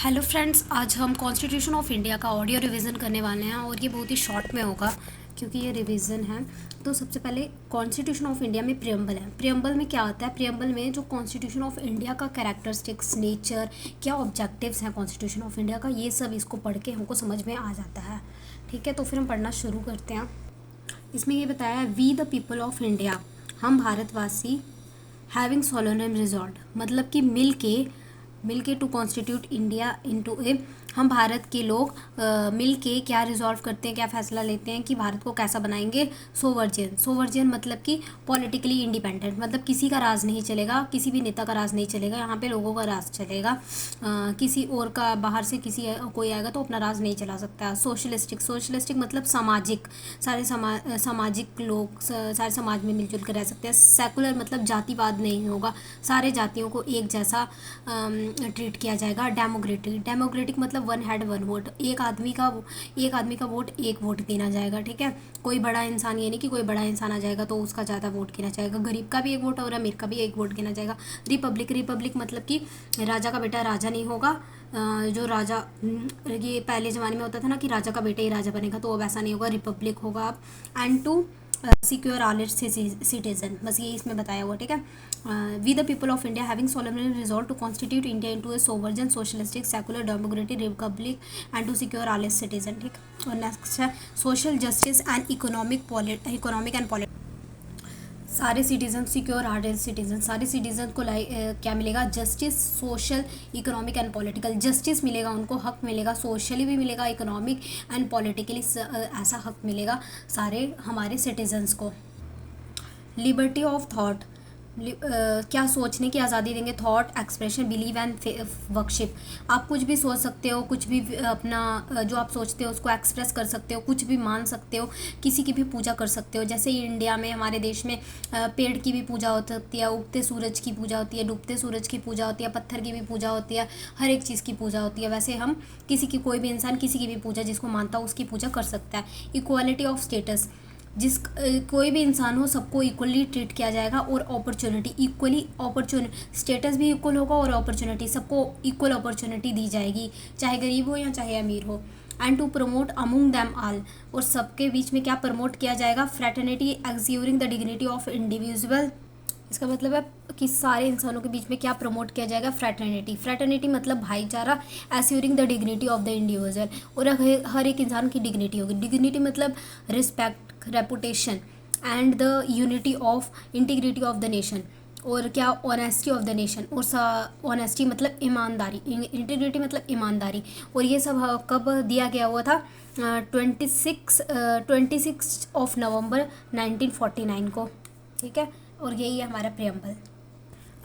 Hello friends, आज हम constitution of India का ऑडियो रिवीजन करने वाले हैं और ये बहुत ही शॉर्ट में होगा क्योंकि ये रिवीजन है। तो सबसे पहले कॉन्स्टिट्यूशन ऑफ इंडिया में प्रियम्बल है। प्रियम्बल में क्या होता है? प्रियम्बल में जो कॉन्स्टिट्यूशन ऑफ इंडिया का कैरेक्टरिस्टिक्स, नेचर, क्या ऑब्जेक्टिव्स हैं कॉन्स्टिट्यूशन ऑफ इंडिया का, ये सब इसको पढ़ के हमको समझ में आ जाता है। ठीक है, तो फिर हम पढ़ना शुरू करते हैं। इसमें ये बताया है, we the people of India, हम भारतवासी, हैविंग सोलोनम रिजॉल्ट, मतलब कि मिल के to constitute India into a, हम भारत के लोग मिल के क्या रिजॉल्व करते हैं, क्या फैसला लेते हैं कि भारत को कैसा बनाएंगे? सोवर्जियन मतलब कि पॉलिटिकली इंडिपेंडेंट, मतलब किसी का राज नहीं चलेगा, किसी भी नेता का राज नहीं चलेगा, यहाँ पे लोगों का राज चलेगा। किसी और का, बाहर से किसी कोई आएगा तो अपना राज नहीं चला सकता। सोशलिस्टिक मतलब सामाजिक, सामाजिक लोग सारे समाज में मिलजुल कर रह सकते हैं। सेकुलर मतलब जातिवाद नहीं होगा, सारे जातियों को एक जैसा ट्रीट किया जाएगा। डेमोक्रेटिक मतलब वन हेड वन वोट, एक आदमी का वोट एक वोट गिना जाएगा। ठीक है, कोई बड़ा इंसान, ये नहीं कि कोई बड़ा इंसान आ जाएगा तो उसका ज़्यादा वोट गिना जाएगा, गरीब का भी एक वोट और अमीर का भी एक वोट गिना जाएगा। रिपब्लिक मतलब कि राजा का बेटा राजा नहीं होगा। जो राजा, ये पहले ज़माने में होता था ना कि राजा का बेटा ही राजा बनेगा, तो अब ऐसा नहीं होगा, रिपब्लिक होगा। And to secure all its citizen, बस ये इसमें बताया हुआ। ठीक है, we the people of India having solemnly resolved to constitute India into a sovereign socialistic secular democratic republic and to secure all its citizen. ठीक, और नेक्स्ट है social justice and economic and politics, सारे citizen secure hearted citizen, सारे citizen को क्या मिलेगा? Justice, social, economic and political. Justice मिलेगा उनको, हक मिलेगा, सोशली भी मिलेगा, इकोनॉमिक एंड पॉलिटिकली ऐसा हक मिलेगा सारे हमारे सिटीजन्स को। लिबर्टी ऑफ थॉट, क्या सोचने की आज़ादी देंगे? Thought, expression, believe and worship, आप कुछ भी सोच सकते हो, कुछ भी अपना जो आप सोचते हो उसको एक्सप्रेस कर सकते हो, कुछ भी मान सकते हो, किसी की भी पूजा कर सकते हो। जैसे इंडिया में, हमारे देश में पेड़ की भी पूजा हो सकती है, उगते सूरज की पूजा होती है, डूबते सूरज की पूजा होती है, पत्थर की भी पूजा होती है, हर एक चीज़ की पूजा होती है। वैसे हम किसी की, कोई भी इंसान किसी की भी पूजा जिसको मानता हो उसकी पूजा कर सकता है। इक्वालिटी ऑफ स्टेटस, कोई भी इंसान हो सबको इक्वली ट्रीट किया जाएगा, और अपॉर्चुनिटी, स्टेटस भी इक्वल होगा और अपॉर्चुनिटी, सबको इक्वल अपॉर्चुनिटी दी जाएगी, चाहे गरीब हो या चाहे अमीर हो। And to promote among them all, और सबके बीच में क्या प्रमोट किया जाएगा? Fraternity assuring the dignity of individual, इसका मतलब है कि सारे इंसानों के बीच में क्या प्रमोट किया जाएगा? फ्रेटर्निटी मतलब भाईचारा, assuring the dignity of the individual, और हर एक इंसान की डिग्निटी होगी। डिग्निटी मतलब respect, reputation and the unity of integrity of the nation, और क्या? ऑनेस्टी ऑफ द नेशन, और ऑनेस्टी मतलब ईमानदारी, इंटीग्रिटी मतलब ईमानदारी। और ये सब कब दिया गया हुआ था? 26 ऑफ नवंबर 1949 को। ठीक है, और यही है हमारा प्रियम्बल।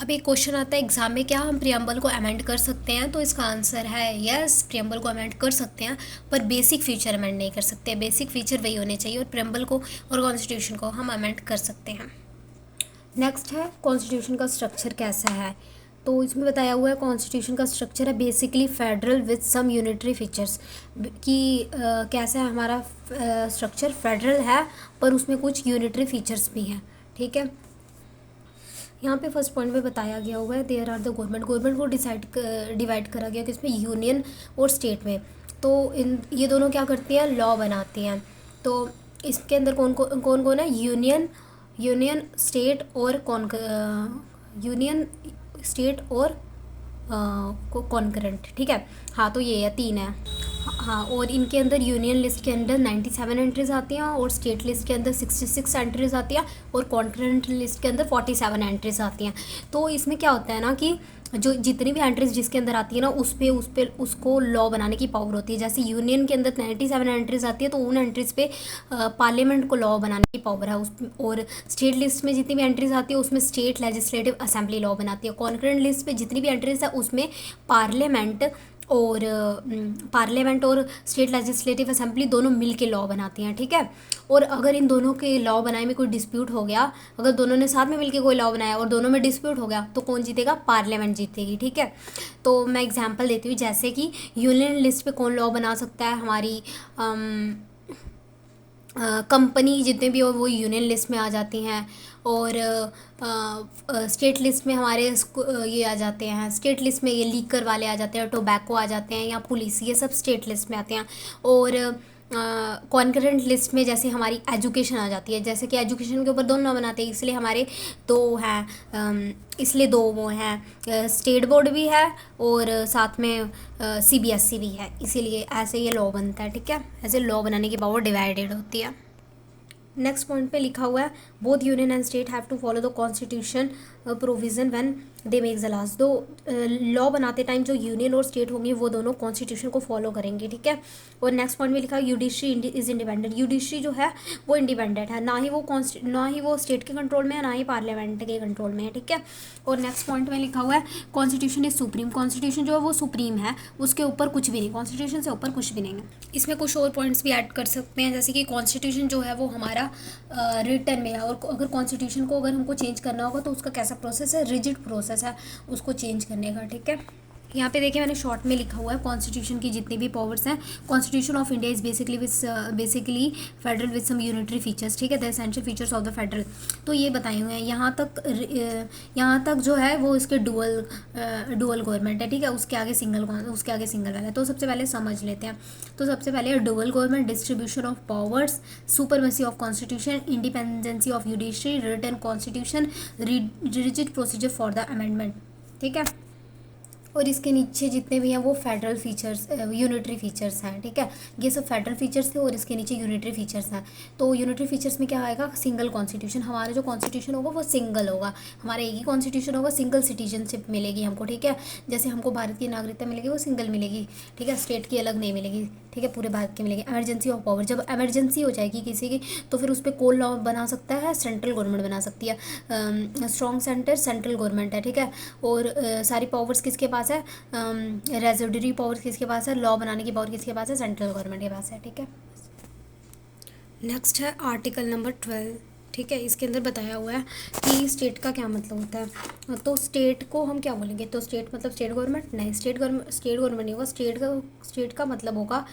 अब एक क्वेश्चन आता है एग्जाम में, क्या हम प्रियम्बल को अमेंड कर सकते हैं? तो इसका आंसर है यस, प्रियम्बल को अमेंड कर सकते हैं, पर बेसिक फीचर अमेंड नहीं कर सकते। बेसिक फीचर वही होने चाहिए, और प्रियम्बल को और कॉन्स्टिट्यूशन को हम अमेंड कर सकते हैं। नेक्स्ट है कॉन्स्टिट्यूशन का स्ट्रक्चर कैसा है। तो इसमें बताया हुआ है कॉन्स्टिट्यूशन का स्ट्रक्चर है basically federal with some unitary features, कि कैसा है हमारा स्ट्रक्चर? फेडरल है पर उसमें कुछ यूनिटरी फीचर्स भी हैं। ठीक है, यहाँ पे फर्स्ट पॉइंट में बताया गया हुआ है देयर आर द गवर्नमेंट को डिवाइड करा गया कि इसमें यूनियन और स्टेट में। तो ये दोनों क्या करती हैं? लॉ बनाती हैं। तो इसके अंदर कौन कौन है? यूनियन स्टेट और कॉन्करेंट। ठीक है, हाँ, तो ये है, 3 है। हाँ, और इनके अंदर यूनियन लिस्ट के अंदर 97 एंट्रीज आती हैं, और स्टेट लिस्ट के अंदर 66 एंट्रीज आती हैं, और कॉन्करेंट लिस्ट के अंदर 47 एंट्रीज आती हैं। तो इसमें क्या होता है ना कि जो जितनी भी एंट्रीज जिसके अंदर आती है ना, उस पे उसको लॉ बनाने की पावर होती है। जैसे यूनियन के अंदर 97 एंट्रीज आती है, तो उन एंट्रीज पे पार्लियामेंट को लॉ बनाने की पावर है और स्टेट लिस्ट में जितनी भी एंट्रीज आती है उसमें स्टेट लेजिस्लेटिव असेंबली लॉ बनाती है। कॉन्करेंट लिस्ट पे जितनी भी एंट्रीज है उसमें पार्लियामेंट और स्टेट लेजिस्लेटिव असेंबली दोनों मिल के लॉ बनाती हैं। ठीक है, और अगर इन दोनों के लॉ बनाने में कोई डिस्प्यूट हो गया, अगर दोनों ने साथ में मिल के कोई लॉ बनाया और दोनों में डिस्प्यूट हो गया, तो कौन जीतेगा? पार्लियामेंट जीतेगी। ठीक है, तो मैं एग्जांपल देती हूँ, जैसे कि यूनियन लिस्ट पे कौन लॉ बना सकता है? हमारी कंपनी जितने भी हो वो यूनियन लिस्ट में आ जाती हैं। और स्टेट लिस्ट में हमारे ये आ जाते हैं, स्टेट लिस्ट में ये लीकर वाले आ जाते हैं, टोबैको आ जाते हैं, या पुलिस, ये सब स्टेट लिस्ट में आते हैं। और कॉन्करेंट लिस्ट में जैसे हमारी एजुकेशन आ जाती है, जैसे कि एजुकेशन के ऊपर दो नाम बनाते हैं, इसलिए हमारे दो हैं, इसलिए दो वो हैं, स्टेट बोर्ड भी है और साथ में सीबीएसई भी है, इसीलिए ऐसे ये लॉ बनता है। ठीक है, ऐसे लॉ बनाने की पावर डिवाइडेड होती है। नेक्स्ट पॉइंट पे लिखा हुआ है both union and state have to follow the constitution provision when they make the laws. दो लॉ बनाते टाइम जो यूनियन और स्टेट होंगे वो दोनों कॉन्स्टिट्यूशन को फॉलो करेंगे। ठीक है, और नेक्स्ट पॉइंट में लिखा है यूडिशरी इज इंडिपेंडेंट। यूडिशरी जो है वो इंडिपेंडेंट है, ना ही वो स्टेट के कंट्रोल में है, ना ही पार्लियामेंट के कंट्रोल में है। ठीक है, और नेक्स्ट पॉइंट में लिखा हुआ है कॉन्स्टिट्यूशन इज सुप्रीम। कॉन्स्टिट्यूशन जो है वो सुप्रीम है, उसके ऊपर कुछ भी नहीं, कॉन्स्टिट्यूशन से ऊपर कुछ भी नहीं है। इसमें कुछ और पॉइंट्स भी ऐड कर सकते हैं, जैसे कि कॉन्स्टिट्यूशन जो है वो हमारा रिटर्न में है, और अगर कॉन्स्टिट्यूशन को अगर हमको चेंज करना होगा तो उसका कैसा प्रोसेस है, रिजिड प्रोसेस है उसको चेंज करने का। ठीक है, यहाँ पे देखिए मैंने शॉर्ट में लिखा हुआ है कॉन्स्टिट्यूशन की जितनी भी पावर्स हैं। Constitution of India is basically federal with some unitary features. ठीक है, the essential features of the federal, तो ये बताए हुए हैं। यहाँ तक जो है वो इसके डुअल गवर्नमेंट है। ठीक है, उसके आगे सिंगल वाला है। तो सबसे पहले समझ लेते हैं। तो सबसे पहले dual government, distribution of powers, supremacy of constitution, independency of judiciary, written constitution, rigid procedure for the amendment. ठीक है, और इसके नीचे जितने भी हैं वो फेडरल फीचर्स, यूनिटरी फीचर्स हैं। ठीक है, ये सब फेडरल फीचर्स थे और इसके नीचे यूनिटरी फीचर्स हैं। तो यूनिटरी फीचर्स में क्या आएगा, सिंगल कॉन्स्टिट्यूशन। हमारा जो कॉन्स्टिट्यूशन होगा वो सिंगल होगा, हमारा एक ही कॉन्स्टिट्यूशन होगा, सिंगल सिटीजनशिप मिलेगी हमको। ठीक है, जैसे हमको भारत की नागरिकता मिलेगी वो सिंगल मिलेगी। ठीक है, स्टेट की अलग नहीं मिलेगी। ठीक है, पूरे भारत की मिलेगी। इमरजेंसी ऑफ पावर, जब इमरजेंसी हो जाएगी किसी की तो फिर उस पर कोल लॉ बना सकता है, सेंट्रल गवर्नमेंट बना सकती है। स्ट्रॉन्ग सेंटर सेंट्रल गवर्नमेंट है। ठीक है, और सारी पावर्स किसके पास है, रेजिडरी पावर्स किसके पास है, लॉ बनाने की पावर किसके पास है, सेंट्रल गवर्नमेंट के पास है। ठीक है, नेक्स्ट है आर्टिकल नंबर 12। ठीक है, इसके अंदर बताया हुआ है कि स्टेट का क्या मतलब होता है। तो स्टेट को हम क्या बोलेंगे, तो स्टेट मतलब स्टेट गवर्नमेंट नहीं, स्टेट गवर्नमेंट नहीं होगा। स्टेट का मतलब होगा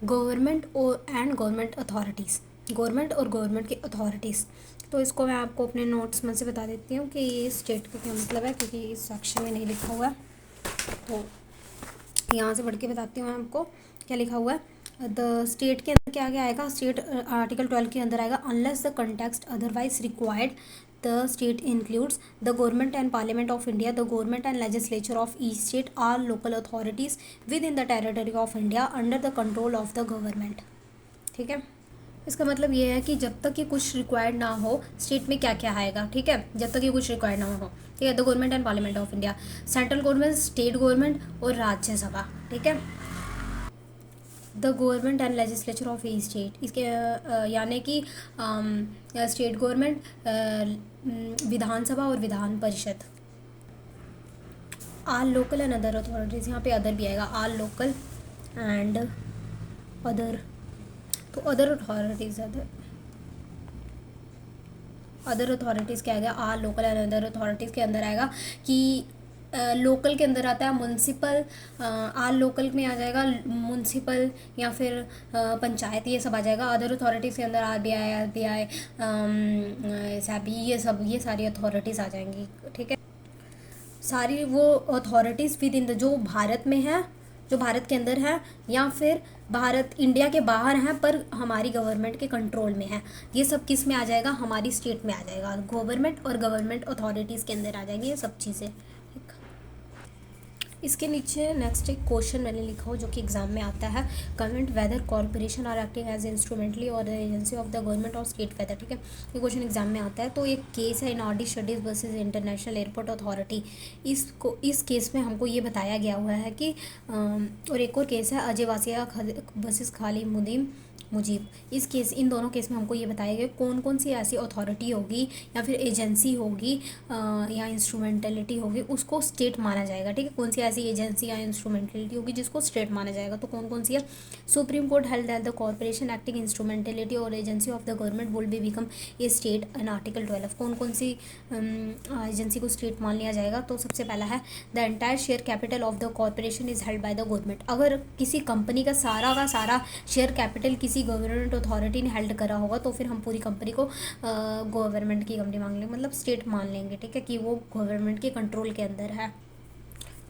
गवर्नमेंट और एंड गवर्नमेंट अथॉरिटीज़, गवर्नमेंट और गवर्नमेंट की अथॉरिटीज़। तो इसको मैं आपको अपने नोट्स में से बता देती हूँ कि ये स्टेट का क्या मतलब है, क्योंकि इस सेक्शन में नहीं लिखा हुआ है, तो यहाँ से पढ़ के बताती हूँ मैं आपको क्या लिखा हुआ है। द स्टेट के अंदर क्या क्या आएगा, स्टेट आर्टिकल 12 के अंदर आएगा, unless the context otherwise required the state includes the government and parliament of India, the government and legislature of each state, or local authorities within the territory of India under the control of the government. ठीक है, इसका मतलब ये है कि जब तक ये कुछ रिक्वायर्ड ना हो, स्टेट में क्या क्या आएगा। ठीक है, जब तक ये कुछ रिक्वायर्ड ना हो। ठीक है, the government and parliament of India, central government, state government और राज्यसभा। ठीक है, the government and legislature of each state, इसके यानी कि स्टेट गवर्नमेंट, विधानसभा और विधान परिषद। आल लोकल एंड अदर अथॉरिटीज़, यहाँ पे अदर भी आएगा, आल लोकल एंड अदर। तो अदर अथॉरिटीज़ क्या आएगा, आल लोकल एंड अदर अथॉरिटीज़ के अंदर आएगा कि लोकल के अंदर आता है म्यूनसिपल, आल लोकल में आ जाएगा म्यूनसिपल या फिर पंचायत, ये सब आ जाएगा। अदर अथॉरिटीज़ के अंदर RBI SEBI, ये सारी अथॉरिटीज़ आ जाएंगी। ठीक है, सारी वो अथॉरिटीज़ विद इन द, जो भारत में है, जो भारत के अंदर है, या फिर भारत इंडिया के बाहर हैं पर हमारी गवर्नमेंट के कंट्रोल में है, ये सब किस में आ जाएगा, हमारी स्टेट में आ जाएगा। गवर्नमेंट और गवर्नमेंट अथॉरिटीज़ के अंदर आ जाएंगी ये सब चीज़ें। ठीक, इसके नीचे नेक्स्ट एक क्वेश्चन मैंने लिखा हो जो कि एग्जाम में आता है, comment whether corporation are acting as instrumentally और एजेंसी ऑफ द गवर्नमेंट और स्टेट वेदर। ठीक है, ये क्वेश्चन एग्जाम में आता है। तो एक केस है इनाडी studies versus international airport authority. इस केस में हमको ये बताया गया हुआ है कि और एक और केस है अजय वासिया वर्सेस खालिद मुजीब। इन दोनों केस में हमको ये बताया गया कौन कौन सी ऐसी अथॉरिटी होगी या फिर एजेंसी होगी या इंस्ट्रूमेंटलिटी होगी, उसको स्टेट माना जाएगा। ठीक है, कौन सी ऐसी एजेंसी या इंस्ट्रूमेंटलिटी होगी जिसको स्टेट माना जाएगा, तो कौन कौन सी है। Supreme court held that the corporation acting instrumentality or agency of the government will be become a state in article 12। कौन कौन सी एजेंसी को स्टेट मान लिया जाएगा, तो सबसे पहला है the entire share capital of the corporation is held by the government. अगर किसी कंपनी का सारा शेयर कैपिटल किसी किसी गवर्नमेंट अथॉरिटी ने हेल्ड करा होगा तो फिर हम पूरी कंपनी को गवर्नमेंट की कंपनी मान लेंगे, मतलब स्टेट मान लेंगे, ठीक है, कि वो गवर्नमेंट के कंट्रोल के अंदर है।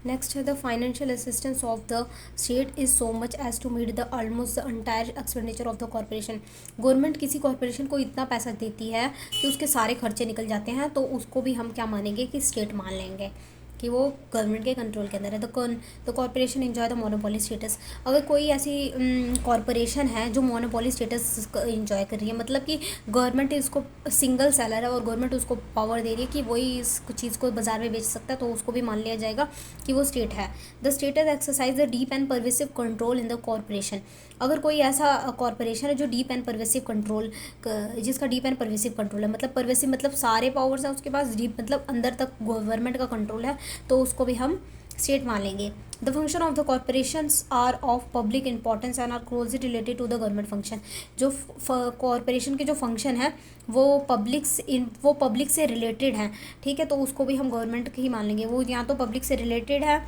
नेक्स्ट है the financial assistance of the state is so much as to meet the almost the entire expenditure of the corporation. Government किसी कॉर्पोरेशन को इतना पैसा देती है कि उसके सारे खर्चे निकल जाते हैं, तो उसको भी हम क्या मानेंगे कि स्टेट मान लेंगे, कि वो गवर्नमेंट के कंट्रोल के अंदर है। The corporation enjoy the monopoly status. अगर कोई ऐसी कॉर्पोरेशन है जो मोनोपोली स्टेटस इंजॉय कर रही है, मतलब कि गवर्नमेंट इसको सिंगल सेलर है और गवर्नमेंट उसको पावर दे रही है कि वही इस चीज़ को बाजार में बेच सकता है, तो उसको भी मान लिया जाएगा कि वो स्टेट है। The state has exercise the deep and pervasive control in the corporation. अगर कोई ऐसा कॉर्पोरेशन है जो डीप एंड परवेसिव कंट्रोल, जिसका डीप एंड परवेसिव कंट्रोल है, मतलब परवेसिव मतलब सारे पावर्स हैं उसके पास, डीप मतलब अंदर तक गवर्नमेंट का कंट्रोल है, तो उसको भी हम स्टेट मान लेंगे। The function of the corporations are of public importance and are closely related to the government function. जो कॉर्पोरेशन के जो फंक्शन है वो पब्लिक से रिलेटेड हैं, ठीक है, तो उसको भी हम गवर्नमेंट ही मान लेंगे। वो या तो पब्लिक से रिलेटेड है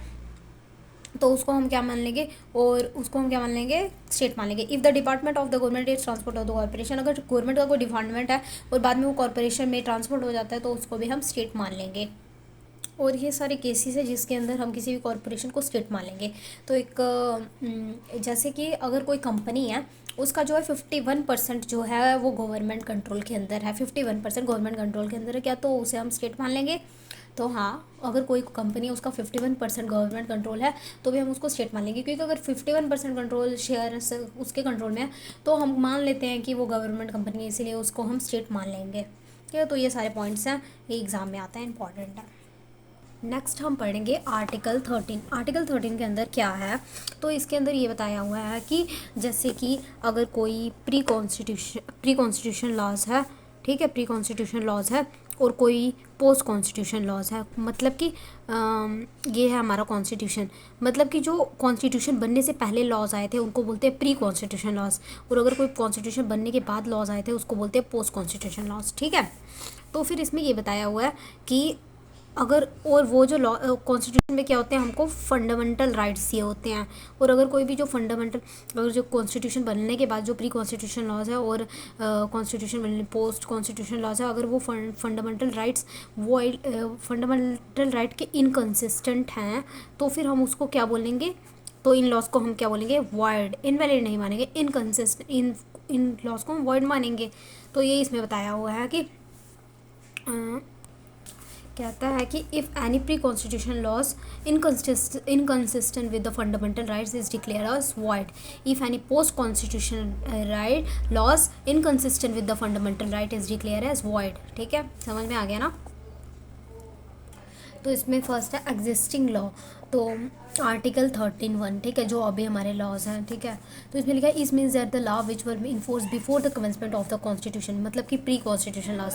तो उसको हम क्या मान लेंगे, और उसको हम क्या मान लेंगे, स्टेट मान लेंगे। If the department of the government is transport of the corporation, अगर गवर्नमेंट का कोई डिपार्टमेंट है और बाद में वो कॉर्पोरेशन में ट्रांसपोर्ट हो जाता है तो उसको भी हम स्टेट मान लेंगे। और ये सारे केसेस है जिसके अंदर हम किसी भी कॉर्पोरेशन को स्टेट मान लेंगे। तो एक जैसे कि अगर कोई कंपनी है उसका जो है 51% जो है वो गवर्नमेंट कंट्रोल के अंदर है, 51% गवर्नमेंट कंट्रोल के अंदर है क्या, तो उसे हम स्टेट मान लेंगे। तो हाँ, अगर कोई कंपनी है उसका 51% गवर्नमेंट कंट्रोल है तो भी हम उसको स्टेट मान लेंगे, क्योंकि अगर 51% कंट्रोल शेयर उसके कंट्रोल में है तो हम मान लेते हैं कि वो गवर्नमेंट कंपनी है, इसीलिए उसको हम स्टेट मान लेंगे। ठीक है, तो ये सारे पॉइंट्स हैं, ये एग्ज़ाम में आता है, इंपॉर्टेंट है। नेक्स्ट हम पढ़ेंगे आर्टिकल 13। आर्टिकल 13 के अंदर क्या है, तो इसके अंदर ये बताया हुआ है कि जैसे कि अगर कोई प्री कॉन्स्टिट्यूशन लॉज है, ठीक है, प्री कॉन्स्टिट्यूशन लॉज है और कोई पोस्ट कॉन्स्टिट्यूशन लॉज है, मतलब कि ये है हमारा कॉन्स्टिट्यूशन, मतलब कि जो कॉन्स्टिट्यूशन बनने से पहले लॉज आए थे उनको बोलते हैं प्री कॉन्स्टिट्यूशन लॉज, और अगर कोई कॉन्स्टिट्यूशन बनने के बाद लॉज आए थे उसको बोलते हैं पोस्ट कॉन्स्टिट्यूशन लॉज, ठीक है। तो फिर इसमें ये बताया हुआ है कि अगर, और वो जो लॉ कॉन्स्टिट्यूशन में क्या होते हैं, हमको फंडामेंटल राइट्स दिए होते हैं, और अगर कोई भी जो अगर जो कॉन्स्टिट्यूशन बनने के बाद जो प्री कॉन्स्टिट्यूशन लॉज है और कॉन्स्टिट्यूशन बनने पोस्ट कॉन्स्टिट्यूशन लॉज है, अगर वो फंडामेंटल राइट्स वो फंडामेंटल राइट के इनकन्सिस्टेंट हैं तो फिर हम उसको क्या बोलेंगे, तो इन लॉज को हम क्या बोलेंगे, वॉइड, इनवैलिड नहीं मानेंगे, इनकन्सिस्टेंट, इन लॉज को हम वॉइड मानेंगे। तो ये इसमें बताया हुआ है कि कहता है कि if any pre constitution laws inconsistent with the fundamental rights is declare as void, if any post constitution right laws inconsistent with the fundamental right is declare as void. ठीक है, समझ में आ गया ना। तो इसमें फर्स्ट है एग्जिस्टिंग लॉ, तो आर्टिकल 13(1), ठीक है, जो अभी हमारे लॉज हैं, ठीक है। तो इसमें लिखा है इस means that the law which were enforce before the commencement of the constitution, मतलब कि प्री कॉन्स्टिट्यूशन लॉज।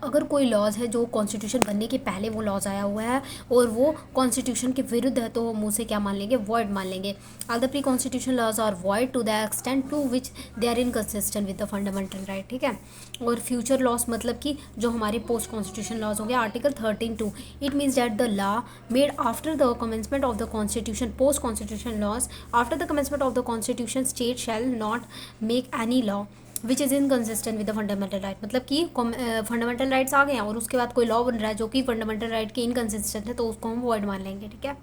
अगर कोई लॉज है जो कॉन्स्टिट्यूशन बनने के पहले वो लॉज आया हुआ है और वो कॉन्स्टिट्यूशन के विरुद्ध है तो हम उसे क्या मान लेंगे, वॉइड मान लेंगे। All the pre constitution laws are void to the extent to which they are inconsistent with the fundamental right, ठीक है। और फ्यूचर लॉस मतलब कि जो हमारे पोस्ट कॉन्स्टिट्यूशन लॉज हो गए, article 13(2), it means that the law made after the commencement of the constitution post constitution laws after the commencement of the constitution state shall not make any law which is inconsistent with the fundamental right, मतलब कि fundamental rights आ गए हैं और उसके बाद कोई law बन रहा है जो कि फंडामेंटल राइट के इनकंसिस्टेंट है तो उसको हम वॉइड मान लेंगे, ठीक है।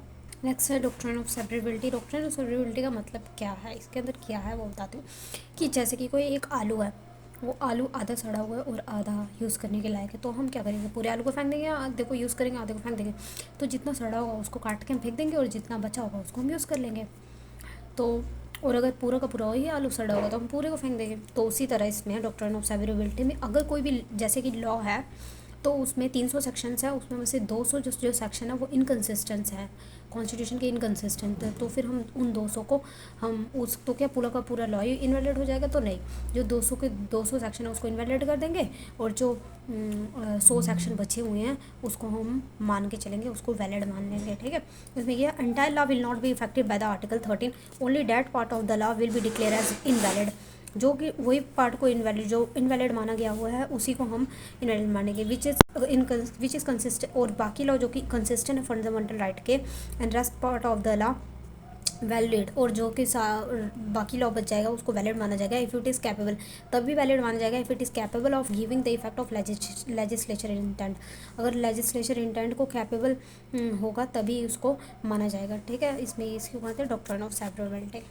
नेक्स्ट है डॉक्ट्रिन ऑफ सेपरेबिलिटी। डॉक्ट्रिन ऑफ सेपरेबिलिटी का मतलब क्या है, इसके अंदर क्या है वो बताती हूँ। कि जैसे कि कोई एक आलू है, वो आलू आधा सड़ा हुआ है और आधा यूज़ करने के लायक है, तो हम क्या करेंगे, पूरे आलू को फेंक देंगे, आधे को यूज़ करेंगे, आधे को फेंक देंगे। तो जितना सड़ा होगा उसको काट के हम फेंक देंगे और जितना बचा होगा उसको हम यूज़ कर लेंगे। तो और अगर पूरा का पूरा ही आलू सड़ा होगा तो हम पूरे को फेंक देंगे। तो उसी तरह इसमें डॉक्ट्रिन ऑफ सेपरेबिलिटी में अगर कोई भी जैसे कि लॉ है तो उसमें 300 सेक्शंस है, उसमें में से 200 जो सेक्शन है वो इनकन्सिस्टेंस है, कॉन्स्टिट्यूशन के इनकन्सिस्टेंट है, तो फिर हम उन 200 को हम उस तो क्या पूरा का पूरा लॉ ही इनवैलिड हो जाएगा, तो नहीं, जो 200 सेक्शन है उसको इनवैलिड कर देंगे और जो 100 सेक्शन बचे हुए हैं उसको हम मान के चलेंगे, उसको वैलिड मान लेंगे, ठीक है। इसमें यह entire law will not be affected by the article 13, only that part of the law will be declare as invalid, जो कि वही पार्ट को इनवैलिड माना गया हुआ है उसी को हम इनवैलिड मानेंगे, विच इज़ कंसिस्टेंट, और बाकी लॉ जो कि कंसिस्टेंट है फंडामेंटल राइट के, and rest part of the law valid, और जो कि बाकी लॉ बच जाएगा उसको वैलिड माना जाएगा इफ़ इट इज़ कैपेबल, तब भी वैलिड माना जाएगा if it is capable of giving the effect of legislature intent. अगर लेजिस्लेचर इंटेंट को कैपेबल होगा तभी उसको माना जाएगा, ठीक है। इसमें इसकी बात है डॉक्ट्रिन ऑफ सेवरबिलिटी।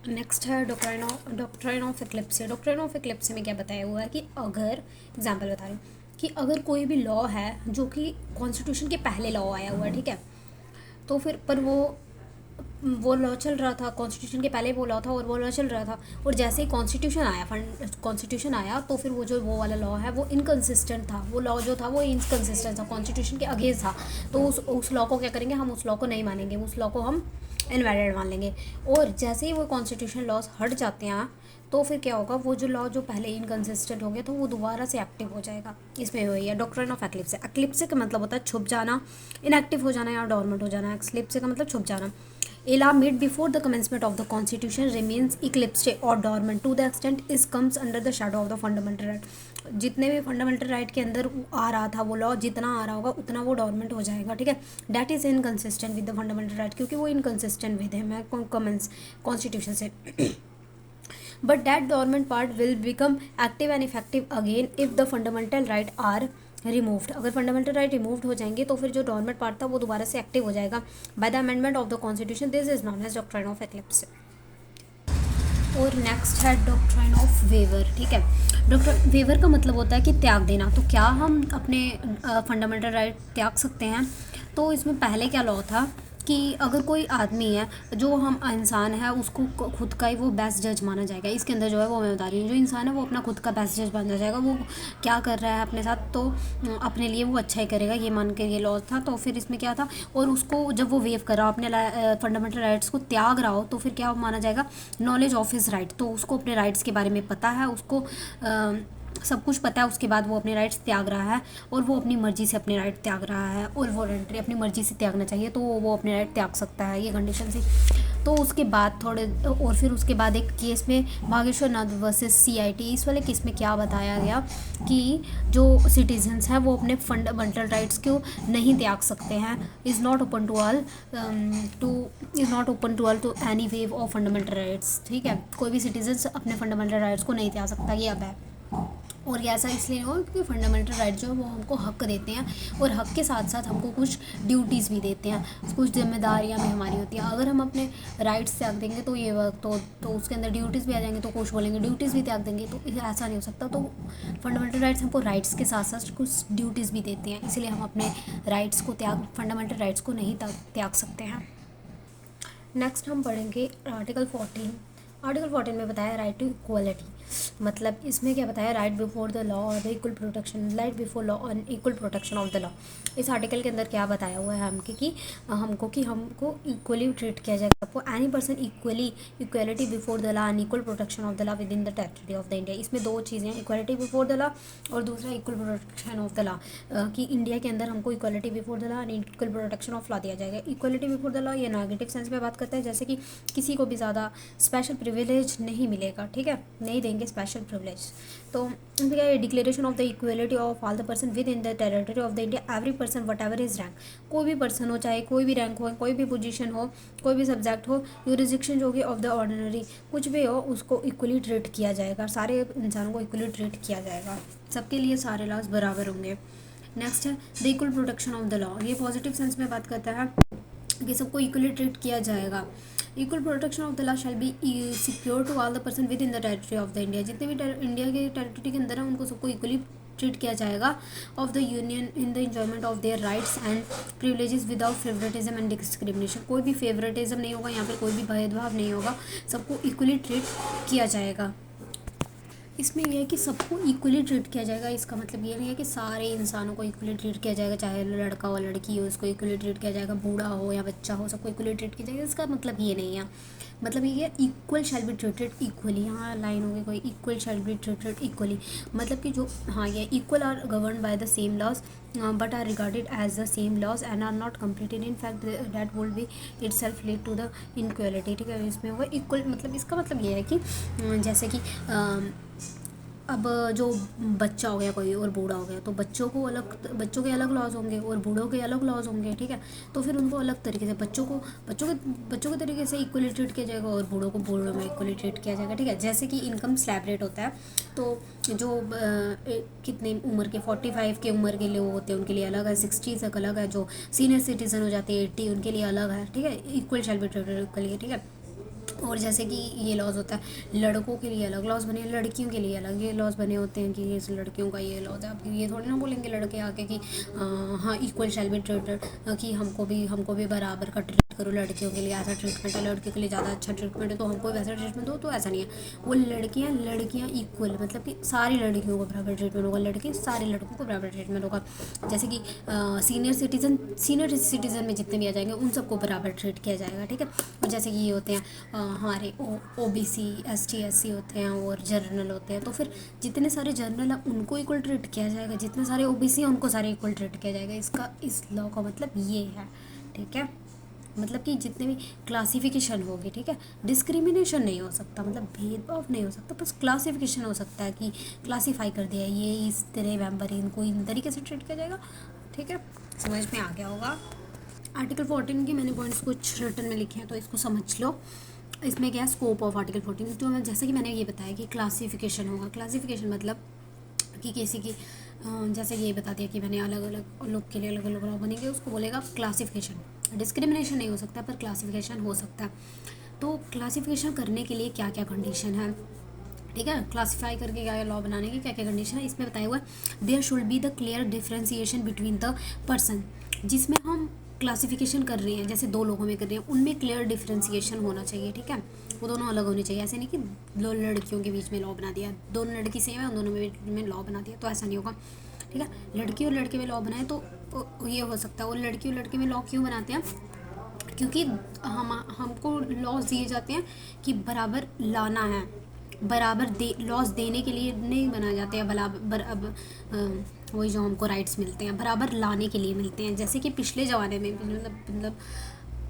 नेक्स्ट है डॉक्ट्रिन ऑफ एक्लिप्सी। डॉक्ट्रिन ऑफ एक्लिप्सी में क्या बताया हुआ है कि अगर, एग्जाम्पल बता रही हूँ, कि अगर कोई भी लॉ है जो कि कॉन्स्टिट्यूशन के पहले लॉ आया हुआ है, ठीक है, तो फिर पर वो लॉ चल रहा था, कॉन्स्टिट्यूशन के पहले वो लॉ था और वो लॉ चल रहा था, और जैसे ही कॉन्स्टिट्यूशन आया तो फिर वो वाला लॉ है वो इनकन्सिस्टेंट था, वो लॉ जो था वो इनकन्सिस्टेंट था, कॉन्स्टिट्यूशन के अगेंस्ट था, तो उस लॉ को क्या करेंगे, हम उस लॉ को नहीं मानेंगे, उस लॉ को हम इनवैलिड मान लेंगे। और जैसे ही वो कॉन्स्टिट्यूशन लॉज हट जाते हैं तो फिर क्या होगा, वो जो लॉ जो पहले इनकन्सिस्टेंट हो गया तो वो दोबारा से एक्टिव हो जाएगा। इसमें वही है डॉक्ट्रिन ऑफ एक्लिप्सी। एक्लिप्सी का मतलब होता है छुप जाना, इनएक्टिव हो जाना या डोरमेंट हो जाना। एक्लिप्सी का मतलब छुप जाना। A law made before the commencement of the constitution remains eclipsed or dormant to the extent it comes under the shadow of the fundamental right। जितने भी फंडामेंटल राइट के अंदर आ रहा था वो लॉ, जितना आ रहा होगा उतना वो डोरमेंट हो जाएगा, ठीक है। That is inconsistent with the fundamental right, क्योंकि वो इनकन्सिस्टेंट विद है मैं कॉन्स्टिट्यूशन से। But that dormant part will become active and effective again if the fundamental right are removed. अगर फंडामेंटल राइट रिमूव्ड हो जाएंगे तो फिर जो डोरमेंट पार्ट था वो दोबारा से एक्टिव हो जाएगा by the amendment of the constitution. This is known as doctrine of eclipse. और नेक्स्ट है डॉक्ट्रिन ऑफ वेवर, ठीक है। डॉक्ट्रिन वेवर का मतलब होता है कि त्याग देना। तो क्या हम अपने फंडामेंटल राइट त्याग सकते हैं? तो इसमें पहले क्या लॉ था कि अगर कोई आदमी है, जो हम इंसान है, उसको खुद का ही वो बेस्ट जज माना जाएगा। इसके अंदर जो है वो मैं बता रही हूँ, जो इंसान है वो अपना खुद का बेस्ट जज माना जाएगा। वो क्या कर रहा है अपने साथ तो अपने लिए वो अच्छा ही करेगा, ये मान के ये लॉ था। तो फिर इसमें क्या था, और उसको जब वो वेव कर रहा हो, अपने फंडामेंटल राइट्स को त्याग रहा हो, तो फिर क्या माना जाएगा, नॉलेज ऑफ हिज राइट। तो उसको अपने राइट्स के बारे में पता है, उसको सब कुछ पता है, उसके बाद वो अपने राइट्स त्याग रहा है और वो अपनी मर्ज़ी से अपने राइट त्याग रहा है। और वॉलंटरी अपनी मर्ज़ी से त्यागना चाहिए तो वो अपने राइट त्याग सकता है, ये कंडीशन थी। तो उसके बाद और फिर उसके बाद एक केस में बागेश्वर नाथ वर्सेस CIT, इस वाले केस में क्या बताया गया कि जो सिटीजन्स हैं वो अपने फंडामेंटल राइट्स को नहीं त्याग सकते हैं। Is not open to all to any waive of fundamental rights, ठीक है। कोई भी सिटीजन्स अपने फंडामेंटल राइट्स को नहीं त्याग सकता, ये अब है। और ये ऐसा इसलिए हो क्योंकि फंडामेंटल राइट जो है वो हमको हक देते हैं, और हक के साथ साथ हमको कुछ ड्यूटीज़ भी देते हैं, कुछ जिम्मेदारियां भी हमारी होती हैं। अगर हम अपने राइट्स त्याग देंगे तो ये वक्त तो उसके अंदर ड्यूटीज़ भी आ जाएंगे, तो कुछ बोलेंगे ड्यूटीज़ भी त्याग देंगे, तो ऐसा नहीं हो सकता। तो फंडामेंटल राइट्स हमको राइट्स के साथ साथ कुछ ड्यूटीज़ भी देते हैं, इसलिए हम अपने राइट्स को फंडामेंटल राइट्स को नहीं त्याग सकते हैं। नेक्स्ट हम पढ़ेंगे आर्टिकल 14। आर्टिकल 14 में बताया राइट टू इक्वलिटी। मतलब इसमें क्या बताया, right before the law or the equal protection, right before law or equal protection of the law. इस आर्टिकल के अंदर क्या बताया हुआ है हमको इक्वली ट्रीट किया जाएगा, आपको any person equality before the law and equal protection of the law with in the territory of the India. इसमें दो चीज़ें हैं, इक्वलिटी बिफोर द लॉ और दूसरा equal protection of the law, कि इंडिया के अंदर हमको equality before the law and equal protection of law दिया जाएगा। इक्वलिटी बिफोर द लॉ ये नेगेटिव सेंस में बात करता है, जैसे कि किसी को भी ज़्यादा स्पेशल प्रिविलेज नहीं मिलेगा, ठीक है, नहीं देंगे स्पेशल प्रिविलेज। तो क्या है, declaration of the equality of all the person within the territory of the India, every person what ever is rank. कोई भी पर्सन हो, चाहे कोई भी रैंक हो, कोई भी पोजीशन हो, कोई भी सब्जेक्ट हो, यूरिसडिक्शन जो कि ऑफ द ऑर्डिनरी कुछ भी हो, उसको इक्वली ट्रीट किया जाएगा, सारे इंसानों को इक्वली ट्रीट किया जाएगा, सबके लिए सारे लॉज बराबर होंगे। नेक्स्ट है the equal protection of the law. ये पॉजिटिव सेंस में बात करता है कि सबको इक्वली ट्रीट किया जाएगा। Equal protection of the law shall be secure to all the person within the territory of the India. जितने भी इंडिया के टेरिटरी के अंदर है उनको सबको इक्वली ट्रीट किया जाएगा of the union in the enjoyment of their rights and privileges without favouritism and discrimination. कोई भी फेवरेटिज्म नहीं होगा, यहाँ पर कोई भी भेदभाव नहीं होगा, सबको इक्वली ट्रीट किया जाएगा। इसमें यह है कि सबको इक्वली ट्रीट किया जाएगा, इसका मतलब ये नहीं है कि सारे इंसानों को इक्वली ट्रीट किया जाएगा, चाहे लड़का हो लड़की हो उसको इक्वली ट्रीट किया जाएगा, बूढ़ा हो या बच्चा हो सबको इक्वली ट्रीट किया जाएगा, इसका मतलब ये नहीं है। मतलब ये equal shall be treated equally, यहाँ लाइन होगी कोई, equal shall be treated equally, मतलब कि जो ये equal are govern by the same laws but are regarded as the same laws and are not completed in fact that would be itself lead to the inequality, ठीक है। इसमें होगा equal, मतलब इसका मतलब ये है कि जैसे कि अब जो बच्चा हो गया कोई और बूढ़ा हो गया, तो बच्चों के अलग लॉज होंगे और बूढ़ों के अलग लॉज होंगे, ठीक है। तो फिर उनको अलग तरीके से बच्चों के तरीके से इक्वली ट्रीट किया जाएगा और बूढ़ों को बूढ़ों में इक्वली ट्रीट किया जाएगा, ठीक है। जैसे कि इनकम स्लैब रेट होता है, तो जो कितने उम्र के 45 के उम्र के लोग होते हैं उनके लिए अलग है, 60 तक अलग है, जो सीनियर सिटीजन हो जाते हैं 80 उनके लिए अलग है, ठीक है। Equal shall be treated equally, ठीक है। और जैसे कि ये लॉज होता है, लड़कों के लिए अलग लॉज बने, लड़कियों के लिए अलग ये लॉज बने होते हैं कि इस लड़कियों का ये लॉज है। अब ये थोड़ी ना बोलेंगे लड़के आके कि हाँ इक्वल शैल बी ट्रीटेड, कि हमको भी बराबर का ट्रीट करो, लड़कियों के लिए ऐसा ट्रीटमेंट है, लड़कियों के लिए ज़्यादा अच्छा ट्रीटमेंट है तो हमको भी वैसा ट्रीटमेंट दो, तो ऐसा नहीं है। वो लड़कियाँ इक्वल, मतलब कि सारी लड़कियों को बराबर ट्रीटमेंट होगा, लड़के सारे लड़कों को बराबर ट्रीटमेंट होगा। जैसे कि सीनियर सिटीजन में जितने भी आ जाएंगे उन सबको बराबर ट्रीट किया जाएगा, ठीक है। और जैसे कि ये होते हैं हमारे OBC ST SC होते हैं और जर्नल होते हैं, तो फिर जितने सारे जर्नल हैं उनको इक्वल ट्रीट किया जाएगा, जितने सारे OBC हैं उनको सारे इक्वल ट्रीट किया जाएगा। इस लॉ का मतलब ये है, ठीक है। मतलब कि जितने भी क्लासिफिकेशन होगी, ठीक है, डिस्क्रिमिनेशन नहीं हो सकता, मतलब भेदभाव नहीं हो सकता, बस क्लासिफिकेशन हो सकता है कि क्लासीफाई कर दिया ये इस तरह मेंबर, इनको इन तरीके से ट्रीट किया जाएगा, ठीक है। समझ में आ गया होगा। आर्टिकल 14 के मैंने पॉइंट्स कुछ रिटर्न में लिखे हैं तो इसको समझ लो। इसमें क्या है, स्कोप ऑफ आर्टिकल 14, तो जैसे कि मैंने ये बताया कि क्लासिफिकेशन होगा। क्लासिफिकेशन मतलब कि किसी की जैसे ये बता दिया कि मैंने अलग अलग लोग के लिए अलग अलग लॉ बनेंगे, उसको बोलेगा क्लासिफिकेशन। डिस्क्रिमिनेशन नहीं हो सकता पर क्लासिफिकेशन हो सकता है। तो क्लासिफिकेशन करने के लिए क्या क्या कंडीशन है, ठीक है, क्लासीफाई करके क्या लॉ बनाने की क्या क्या कंडीशन है, इसमें बताया हुआ है। There should be the clear differentiation between the person, जिसमें हम क्लासिफिकेशन कर रहे हैं, जैसे दो लोगों में कर रहे हैं, उनमें क्लियर डिफ्रेंसिएशन होना चाहिए, ठीक है। वो दोनों अलग होने चाहिए, ऐसे नहीं कि दो लड़कियों के बीच में लॉ बना दिया, दोनों लड़की सेम है उन दोनों में लॉ बना दिया, तो ऐसा नहीं होगा, ठीक है। लड़की और लड़के में लॉ बनाए तो ये हो सकता है। और लड़की और लड़के में लॉ क्यों बनाते हैं, क्योंकि हमको लॉज दिए जाते हैं कि बराबर लाना है, बराबर लॉस देने के लिए नहीं बनाए जाते हैं, वही जो हमको राइट्स मिलते हैं बराबर लाने के लिए मिलते हैं। जैसे कि पिछले ज़माने में मतलब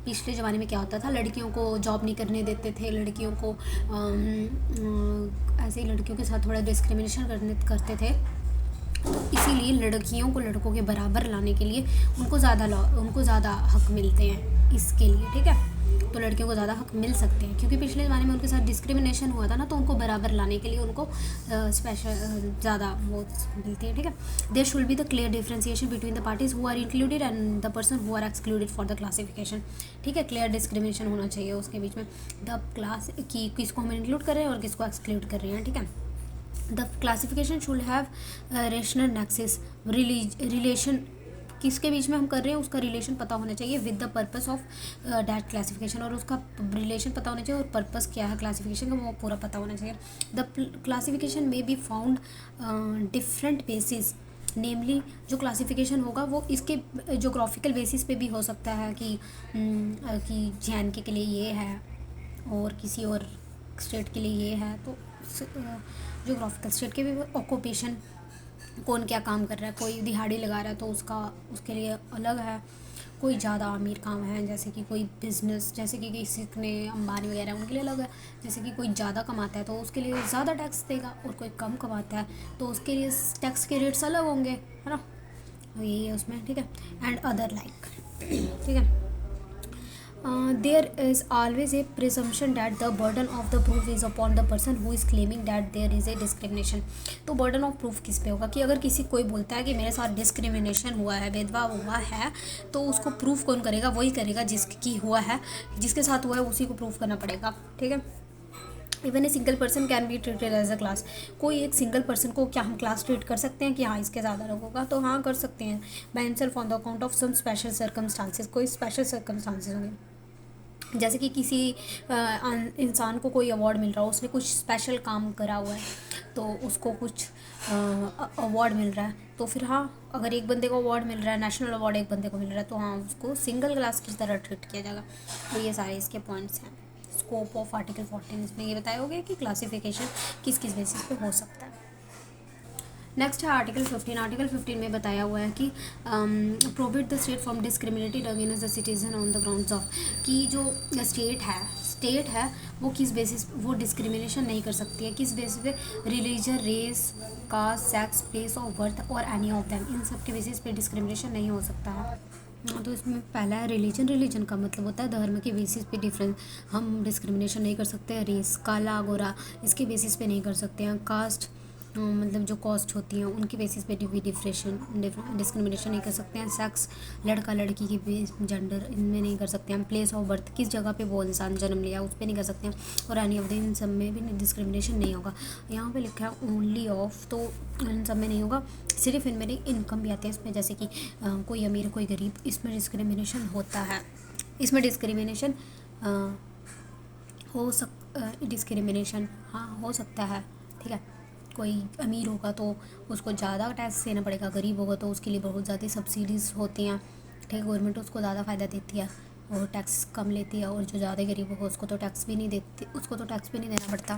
पिछले ज़माने में क्या होता था, लड़कियों को जॉब नहीं करने देते थे, लड़कियों को ऐसे ही लड़कियों के साथ थोड़ा डिस्क्रिमिनेशन करते थे, तो इसीलिए लड़कियों को लड़कों के बराबर लाने के लिए उनको ज़्यादा हक मिलते हैं इसके लिए, ठीक है। तो लड़कियों को ज़्यादा हक मिल सकते हैं क्योंकि पिछले ज़माने में उनके साथ डिस्क्रिमिनेशन हुआ था ना, तो उनको बराबर लाने के लिए उनको स्पेशल ज़्यादा वो मिलती है, ठीक है। There should be the clear differentiation between the parties who are included and the person who are excluded for the classification, ठीक है। क्लियर डिस्क्रिमिनेशन होना चाहिए उसके बीच में, द क्लास की किसको हम इंक्लूड कर रहे हैं और किसको एक्सक्लूड कर रहे हैं, ठीक है। The classification should have rational Nexis, relation किसके बीच में हम कर रहे हैं उसका रिलेशन पता होना चाहिए with the purpose of that classification, और उसका रिलेशन पता होना चाहिए और पर्पस क्या है क्लासिफिकेशन का वो पूरा पता होना चाहिए। द क्लासिफिकेशन में बी फाउंड डिफरेंट बेसिस, नेमली जो क्लासिफिकेशन होगा वो इसके जोग्राफिकल बेसिस पे भी हो सकता है कि JNK के लिए ये है और किसी और स्टेट के लिए ये है, तो जोग्राफिकल स्टेट के भी ऑक्यूपेशन कौन क्या काम कर रहा है, कोई दिहाड़ी लगा रहा है तो उसके लिए अलग है, कोई ज़्यादा अमीर काम है जैसे कि कोई बिज़नेस, जैसे कि किसी ने अंबानी वगैरह उनके लिए अलग है, जैसे कि कोई ज़्यादा कमाता है तो उसके लिए ज़्यादा टैक्स देगा और कोई कम कमाता है तो उसके लिए टैक्स के रेट्स अलग होंगे, है ना, यही है उसमें, ठीक है। एंड अदर लाइक, ठीक है। There is always a presumption that the burden of the proof is upon the person who is claiming that there is a discrimination। तो burden of proof किस पे होगा कि अगर कोई बोलता है कि मेरे साथ डिस्क्रिमिनेशन हुआ है, भेदभाव हुआ है, तो उसको प्रूफ कौन करेगा, वही करेगा जिसकी हुआ है, जिसके साथ हुआ है उसी को प्रूफ करना पड़ेगा, ठीक है। Even a single person can be treated as a class, कोई एक सिंगल पर्सन को क्या हम क्लास ट्रीट कर सकते हैं कि हाँ इसके ज़्यादा लोगों का, तो हाँ कर सकते हैं, by himself on the account of some special circumstances, कोई स्पेशल सर्कमस्टांसेस होंगे, जैसे कि किसी इंसान को कोई अवार्ड मिल रहा हो, उसने कुछ स्पेशल काम करा हुआ है तो उसको कुछ अवार्ड मिल रहा है, तो फिर हाँ अगर एक बंदे को अवार्ड मिल रहा है, नेशनल अवार्ड एक बंदे को मिल रहा है, तो हाँ उसको सिंगल क्लास की तरह ट्रीट किया जाएगा। तो ये सारे इसके पॉइंट्स हैं। स्कोप ऑफ आर्टिकल 14 इसमें ये बताया होगा कि क्लासिफिकेशन किस किस बेसिस पे हो सकता है। नेक्स्ट है आर्टिकल 15। आर्टिकल 15 में बताया हुआ है कि prohibit the state from discriminated against the citizen on the grounds of, कि जो स्टेट है, स्टेट है वो किस बेसिस वो डिस्क्रिमिनेशन नहीं कर सकती है, किस बेसिस पे, religion, race, caste, sex, place of birth और एनी ऑफ देम, इन सब के बेसिस पे डिस्क्रिमिनेशन नहीं हो सकता है। तो इसमें पहला है रिलीजन। रिलीजन का मतलब होता है धर्म के बेसिस पे डिफरेंस, हम डिस्क्रिमिनेशन नहीं कर सकते हैं। रेस, काला गोरा, इसके बेसिस पे नहीं कर सकते हैं। कास्ट मतलब जो कॉस्ट होती हैं उनके बेसिस पे भी डिस्क्रिमिनेशन नहीं कर सकते हैं। सेक्स, लड़का लड़की की बेस, जेंडर, इनमें नहीं कर सकते हैं। प्लेस ऑफ बर्थ, किस जगह पे वो इंसान जन्म लिया उस पर नहीं कर सकते हैं। और एनी ऑफ द, इन सब में भी डिस्क्रिमिनेशन नहीं होगा। यहाँ पे लिखा है ओनली ऑफ, तो इन सब में नहीं होगा। सिर्फ इनमें नहीं, इनकम भी आते हैं इसमें, जैसे कि कोई अमीर कोई गरीब, इसमें डिस्क्रिमिनेशन होता है। इसमें डिस्क्रिमिनेशन डिस्क्रिमिनेशन हाँ हो सकता है, ठीक है। कोई अमीर होगा तो उसको ज़्यादा टैक्स देना पड़ेगा, गरीब होगा तो उसके लिए बहुत ज़्यादा सब्सिडीज़ होती हैं, ठीक है। गवर्नमेंट उसको ज़्यादा फ़ायदा देती है और टैक्स कम लेती है। और जो ज़्यादा गरीब होगा उसको तो टैक्स भी नहीं देती, उसको तो टैक्स भी नहीं देना पड़ता।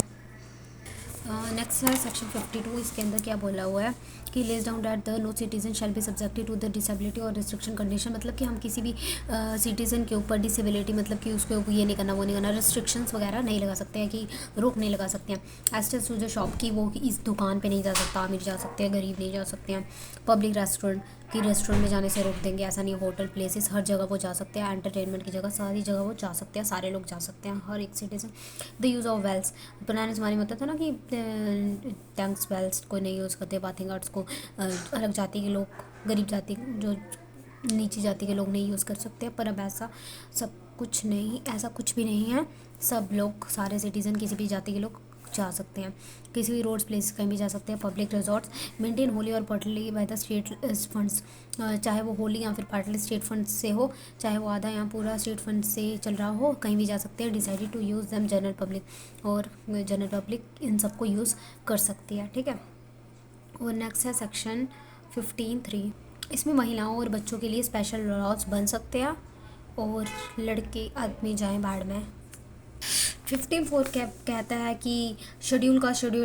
नेक्स्ट है सेक्शन 52। इसके अंदर क्या बोला हुआ है कि lays down that the no citizen shall be subjected to the disability और रिस्ट्रिक्शन कंडीशन, मतलब कि हम किसी भी सिटीज़न के ऊपर डिसेबिलिटी, मतलब कि उसके ऊपर ये नहीं करना वो नहीं करना, रिस्ट्रिक्शंस वगैरह नहीं लगा सकते हैं, कि रोक नहीं लगा सकते हैं। एज टू जो शॉप की वो इस दुकान पे नहीं जा सकता, अमीर जा सकते हैं, गरीब नहीं जा सकते हैं। पब्लिक रेस्टोरेंट कि रेस्टोरेंट में जाने से रोक देंगे, ऐसा नहीं है। होटल, प्लेसेस, हर जगह वो जा सकते हैं। एंटरटेनमेंट की जगह, सारी जगह वो जा सकते हैं, सारे लोग जा सकते हैं, हर एक citizen. The use of wells, पुराने ज़माने में होता था ना कि टैंक्स वेल्स कोई नहीं यूज़ करते, बाथिंग आर्ट्स को अलग जाति के लोग, गरीब जाति, जो नीची जाति के लोग नहीं यूज़ कर सकते। पर अब ऐसा सब कुछ नहीं, ऐसा कुछ भी नहीं है। सब लोग, सारे सिटीज़न, किसी भी जाति के लोग जा सकते हैं, किसी भी रोड्स, प्लेस कहीं भी जा सकते हैं। पब्लिक रिजॉर्ट्स मेंटेन होली और partly by the state funds, चाहे वो होली या फिर पार्टली स्टेट फंड से हो, चाहे वो आधा या पूरा स्टेट फंड से चल रहा हो, कहीं भी जा सकते हैं। Decided to use them general public, और जनरल पब्लिक इन सबको यूज़ कर सकती है, ठीक है। और नेक्स्ट है सेक्शन 15(3). इसमें महिलाओं और बच्चों के लिए स्पेशल लॉज बन सकते हैं, और लड़के आदमी जाएं बाढ़ में। 15(4) कहता है कि शेड्यूल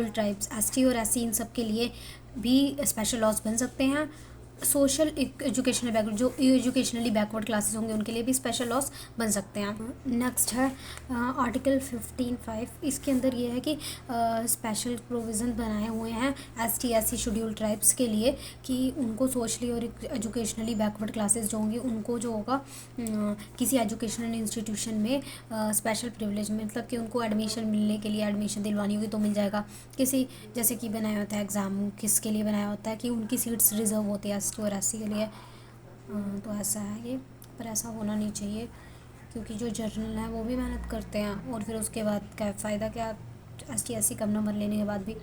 ट्राइब्स, एसटी और एससी, इन सब के लिए भी स्पेशल लॉज बन सकते हैं। सोशल एजुकेशनल बैकवर्ड, जो एजुकेशनली बैकवर्ड क्लासेस होंगे उनके लिए भी स्पेशल लॉस बन सकते हैं। नेक्स्ट है आर्टिकल 15(5). इसके अंदर ये है कि स्पेशल प्रोविज़न बनाए हुए हैं एसटी एससी शेड्यूल ट्राइब्स के लिए, कि उनको सोशली और एजुकेशनली बैकवर्ड क्लासेस जो होंगी उनको जो होगा किसी एजुकेशनल इंस्टीट्यूशन में स्पेशल प्रिविलेज, मतलब कि उनको एडमिशन मिलने के लिए एडमिशन दिलवानी होगी तो मिल जाएगा। किसी जैसे कि बनाया होता है एग्ज़ाम, किसके लिए बनाया होता है कि उनकी सीट्स रिजर्व होती है और एससी के लिए, तो ऐसा है ये। पर ऐसा होना नहीं चाहिए, क्योंकि जो जर्नल है वो भी मेहनत करते हैं, और फिर उसके बाद क्या फ़ायदा, क्या एसटी एससी कम नंबर लेने के बाद भी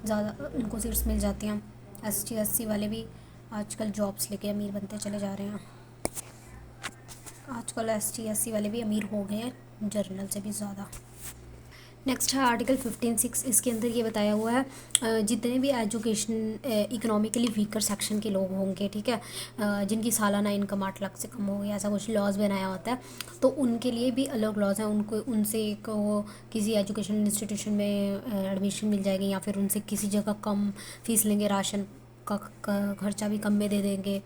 ज़्यादा उनको सीट्स मिल जाती हैं। एसटी एससी वाले भी आजकल जॉब्स लेके अमीर बनते चले जा रहे हैं। आजकल एसटी एससी वाले भी अमीर हो गए हैं जर्नल से भी ज़्यादा। नेक्स्ट है आर्टिकल 15(6). इसके अंदर ये बताया हुआ है जितने भी एजुकेशन इकोनॉमिकली वीकर सेक्शन के लोग होंगे, ठीक है, जिनकी सालाना इनकम 8 लाख से कम हो गई, ऐसा कुछ लॉज बनाया होता है, तो उनके लिए भी अलग लॉज हैं। उनको उनसे वो किसी एजुकेशनल इंस्टीट्यूशन में एडमिशन मिल जाएगी, या फिर उनसे किसी जगह कम फीस लेंगे, राशन का खर्चा भी कम में दे देंगे,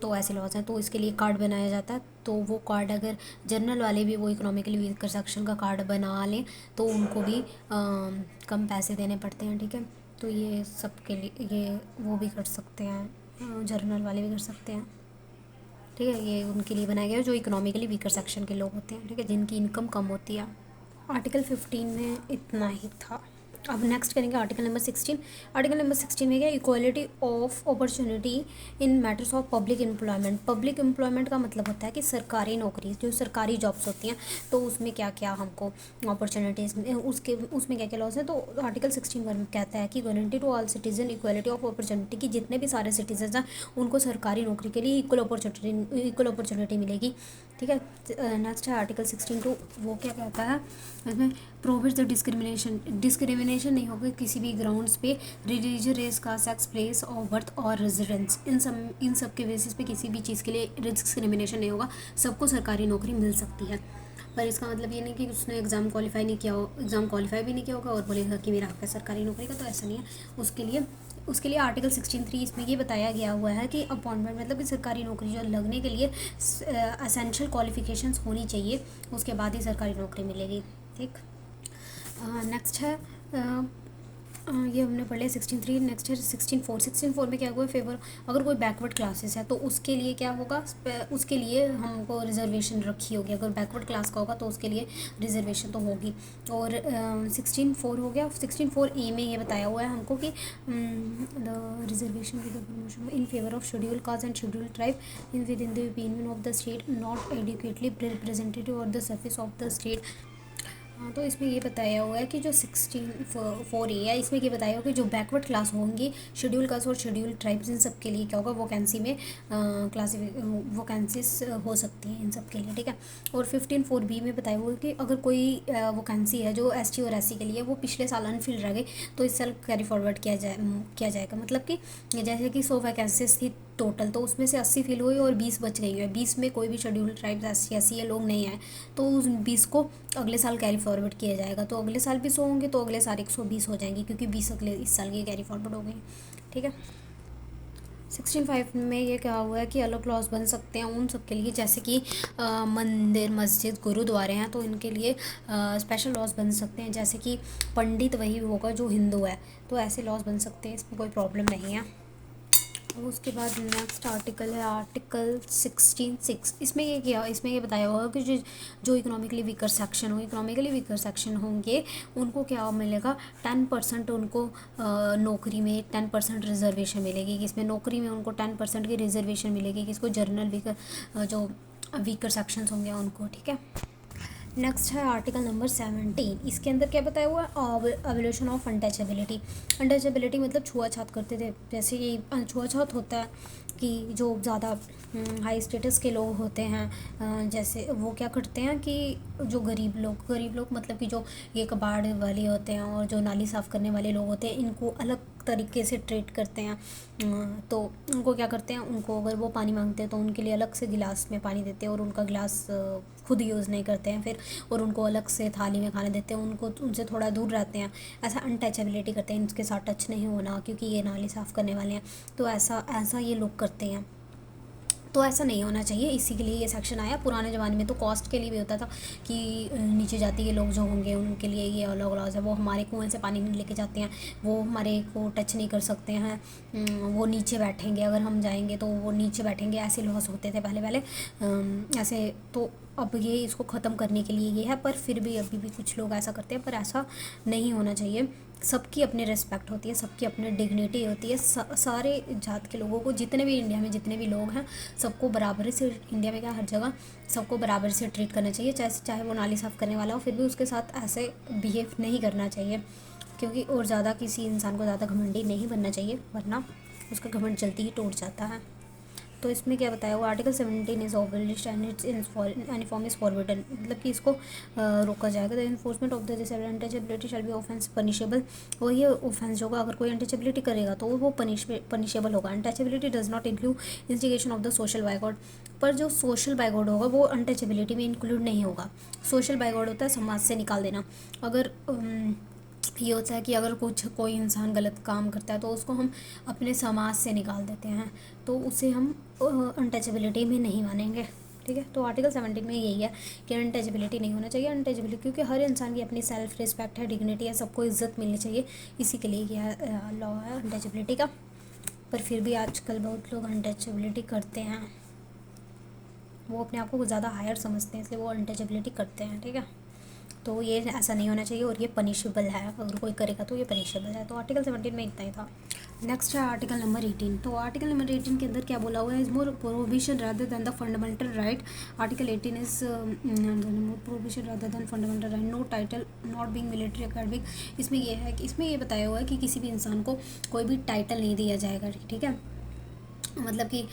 तो ऐसे लॉज हैं। तो इसके लिए कार्ड बनाया जाता है, तो वो कार्ड अगर जनरल वाले भी वो इकोनॉमिकली वीकर सेक्शन का कार्ड बना लें तो उनको भी कम पैसे देने पड़ते हैं, ठीक है। तो ये सब के लिए ये वो भी कर सकते हैं, जनरल वाले भी कर सकते हैं, ठीक है। ये उनके लिए बनाया गया है जो इकोनॉमिकली वीकर सेक्शन के लोग होते हैं, ठीक है, जिनकी इनकम कम होती है। आर्टिकल 15 में इतना ही था। अब नेक्स्ट करेंगे आर्टिकल नंबर 16। आर्टिकल नंबर 16 में क्या, equality of opportunity in matters of public employment. Public employment का मतलब होता है कि सरकारी नौकरी, जो सरकारी जॉब्स होती हैं, तो उसमें क्या क्या हमको अपॉर्चुनिटीज़ उसमें क्या क्या लॉस है। तो आर्टिकल 16 कहता है कि guarantee to all citizen equality of opportunity, कि जितने भी सारे सिटीजन हैं उनको सरकारी नौकरी के लिए इक्वल अपॉर्चुनिटी मिलेगी, ठीक है। नेक्स्ट है आर्टिकल 16(2). वो क्या कहता है, इसमें प्रोहिबिट्स द डिस्क्रिमिनेशन नहीं होगा किसी भी ग्राउंड्स पे, religion, race, caste, sex, place of birth और रेजिडेंस, इन सब के बेसिस पे किसी भी चीज़ के लिए डिस्क्रिमिनेशन नहीं होगा, सबको सरकारी नौकरी मिल सकती है। पर इसका मतलब ये नहीं कि उसने एग्ज़ाम क्वालिफाई भी नहीं किया होगा और बोलेगा कि मेरा हक है सरकारी नौकरी का, तो ऐसा नहीं है। उसके लिए आर्टिकल 16(3) इसमें ये बताया गया हुआ है कि अपॉइंटमेंट, मतलब कि सरकारी नौकरी जो लगने के लिए एसेंशियल क्वालिफिकेशंस होनी चाहिए, उसके बाद ही सरकारी नौकरी मिलेगी, ठीक। नेक्स्ट है ये हमने पढ़ लिया 16(3). नेक्स्ट है 16(4). 16(4) में क्या हुआ, फेवर अगर कोई बैकवर्ड क्लासेस है तो उसके लिए क्या होगा, उसके लिए हमको रिजर्वेशन रखी होगी। अगर बैकवर्ड क्लास का होगा तो उसके लिए रिजर्वेशन तो होगी। और 16(4) हो गया। 16(4)A में ये बताया हुआ है हमको कि the reservation with the promotion in favour of schedule caste and schedule tribe in with in the opinion of the state not adequately representative of the surface of the state. हाँ, तो इसमें ये बताया हुआ है कि जो 16(4)A है, इसमें ये बताया हुआ कि जो बैकवर्ड क्लास होंगी, शेड्यूल कास्ट और शेड्यूल ट्राइब्स, इन सब के लिए क्या होगा, वैकेंसी में वैकेंसीज हो सकती हैं इन सब के लिए, ठीक है। और 15(4)B में बताया हुआ है कि अगर कोई वैकेंसी है जो ST और SC के लिए, वो पिछले साल अनफिल्ड रह गई तो इस साल कैरी फॉरवर्ड किया जाएगा। मतलब कि जैसे कि 100 वैकेंसीज थी टोटल, तो उसमें से 80 फिल हुई और 20 बच गई है। 20 में कोई भी शेड्यूल ट्राइब्स SC ये लोग नहीं आए, तो उस 20 को अगले साल कैरी फॉरवर्ड किया जाएगा। तो अगले साल भी 100 होंगे तो अगले साल 120 हो जाएंगे, क्योंकि 20 अगले इस साल की कैरी फॉरवर्ड हो गई, ठीक है। 16(5) में ये क्या हुआ है कि अलग लॉज बन सकते हैं उन सब के लिए, जैसे कि मंदिर, मस्जिद, गुरुद्वारे हैं तो इनके लिए स्पेशल लॉज बन सकते हैं। जैसे कि पंडित वही होगा जो हिंदू है, तो ऐसे लॉज बन सकते हैं, इसमें कोई प्रॉब्लम नहीं है। उसके बाद नेक्स्ट आर्टिकल है आर्टिकल 16(6). इसमें ये बताया हुआ कि जो इकोनॉमिकली वीकर सेक्शन होंगे उनको क्या मिलेगा, 10% उनको नौकरी में 10% रिजर्वेशन मिलेगी। इसमें नौकरी में उनको 10% की रिजर्वेशन मिलेगी, किसको, जनरल वीकर जो वीकर सेक्शंस होंगे उनको, ठीक है। नेक्स्ट है आर्टिकल नंबर 17। इसके अंदर क्या बताया हुआ है, एवोल्यूशन ऑफ अनटचेबिलिटी। अनटचेबिलिटी मतलब छुआछात करते थे। जैसे ये छुआछात होता है कि जो ज़्यादा हाई स्टेटस के लोग होते हैं, जैसे वो क्या करते हैं कि जो गरीब लोग मतलब कि जो ये कबाड़ वाले होते हैं और जो नाली साफ़ करने वाले लोग होते हैं, इनको अलग तरीके से ट्रीट करते हैं। तो उनको क्या करते हैं, उनको अगर वो पानी मांगते हैं तो उनके लिए अलग से गिलास में पानी देते हैं और उनका गिलास खुद यूज़ नहीं करते हैं फिर, और उनको अलग से थाली में खाने देते हैं, उनको उनसे थोड़ा दूर रहते हैं। ऐसा अनटचेबिलिटी करते हैं, इनके साथ टच नहीं होना, क्योंकि ये नाली साफ़ करने वाले हैं। तो ऐसा ये लोग करते हैं, तो ऐसा नहीं होना चाहिए। इसी के लिए ये सेक्शन आया। पुराने ज़माने में तो कॉस्ट के लिए भी होता था कि नीचे जाति के लोग जो होंगे उनके लिए ये अलग लॉज है। वो हमारे कुएं से पानी नहीं लेके जाते हैं, वो हमारे को टच नहीं कर सकते हैं, वो नीचे बैठेंगे, अगर हम जाएंगे तो वो नीचे बैठेंगे। ऐसे लॉज होते थे पहले ऐसे। तो अब ये इसको ख़त्म करने के लिए ये है, पर फिर भी अभी भी कुछ लोग ऐसा करते हैं, पर ऐसा नहीं होना चाहिए। सबकी अपनी रिस्पेक्ट होती है, सबकी अपनी डिग्निटी होती है। सारे जात के लोगों को, जितने भी इंडिया में जितने भी लोग हैं, सबको बराबरी से, इंडिया में क्या हर जगह सबको बराबर से ट्रीट करना चाहिए। चाहे वो नाली साफ़ करने वाला हो, फिर भी उसके साथ ऐसे बिहेव नहीं करना चाहिए, क्योंकि और ज़्यादा किसी इंसान को ज़्यादा घमंडी नहीं बनना चाहिए, वरना उसका घमंड जल्दी ही टूट जाता है। तो इसमें क्या बताया हुआ, article 17 is abolished and its any form is forbidden. मतलब कि इसको रोका जाएगा। The enforcement of the untouchability shall be offence punishable. और ये ऑफेंस होगा, अगर कोई अनटचेबिलिटी करेगा तो वो पनिशेबल होगा। Untouchability does not include instigation of the social boycott. पर जो सोशल बाइकआउट होगा वो अनटचेबिलिटी में इंक्लूड नहीं होगा। सोशल बाइकआउट होता है समाज से निकाल देना। अगर ये होता है कि अगर कोई इंसान गलत काम करता है तो उसको हम अपने समाज से निकाल देते हैं, तो उसे हम अनटचेबिलिटी में नहीं मानेंगे, ठीक है। तो आर्टिकल 17 में यही है कि अनटचेबिलिटी नहीं होना चाहिए। अनटचेबिलिटी क्योंकि हर इंसान की अपनी सेल्फ रिस्पेक्ट है, डिग्निटी है, सबको इज्जत मिलनी चाहिए, इसी के लिए यह लॉ है अनटचेबिलिटी का। पर फिर भी आजकल बहुत लोग अनटचेबिलिटी करते हैं, वो अपने आप को ज़्यादा हायर समझते हैं, इसलिए वो अनटचेबिलिटी करते हैं, ठीक है। तो ये ऐसा नहीं होना चाहिए और ये पनिशेबल है, अगर कोई करेगा तो ये पनिशेबल है। तो आर्टिकल 17 में इतना ही था। नेक्स्ट है आर्टिकल नंबर 18। तो आर्टिकल नंबर 18 के अंदर क्या बोला हुआ है, is more provision rather than the fundamental right. Article 18 is more provision rather than fundamental right, no title not being military academic. इसमें ये है कि इसमें ये बताया हुआ है कि किसी भी इंसान को कोई भी टाइटल नहीं दिया जाएगा, ठीक है। मतलब कि